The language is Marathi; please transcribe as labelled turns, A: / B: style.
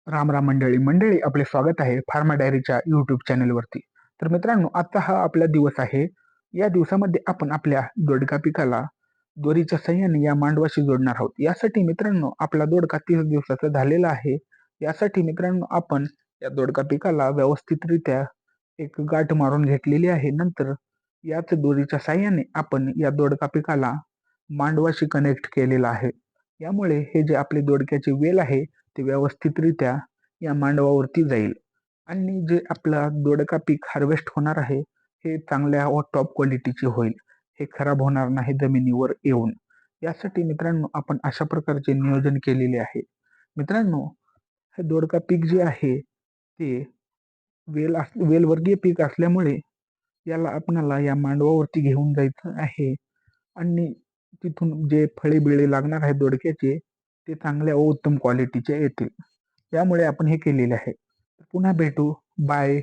A: राम राम मंडळी मंडळी आपले स्वागत आहे फार्मा डायरीच्या यूट्यूब चॅनलवरती. तर मित्रांनो, आता हा आपला दिवस आहे. या दिवसामध्ये आपण आपल्या दोडका पिकाला दोरीच्या सहाय्याने या मांडवाशी जोडणार आहोत. यासाठी मित्रांनो, आपला दोडका 30 दिवसाचा झालेला आहे. यासाठी मित्रांनो, आपण या दोडका पिकाला व्यवस्थितरित्या एक गाठ मारून घेतलेली आहे. नंतर याच दोरीच्या सहाय्याने आपण या दोडका पिकाला मांडवाशी कनेक्ट केलेला आहे. यामुळे हे जे आपले दोडक्याचे वेल आहे ते व्यवस्थितरित्या या मांडवावरती जाईल आणि जे आपला दोडका पीक हार्वेस्ट होणार आहे हे चांगल्या व टॉप क्वालिटीचे होईल. हे खराब होणार नाही जमिनीवर येऊन. यासाठी मित्रांनो, आपण अशा प्रकारचे नियोजन केलेले आहे. मित्रांनो, हे दोडका पीक जे आहे ते वेलवर्गीय पीक असल्यामुळे याला आपणाला या मांडवावरती घेऊन जायचं आहे आणि तिथून जे फळे बिळे लागणार आहेत दोडक्याचे ते चांगल्या व उत्तम क्वालिटीचे येतील. त्यामुळे आपण हे केलेले आहे. पुन्हा भेटू. बाय.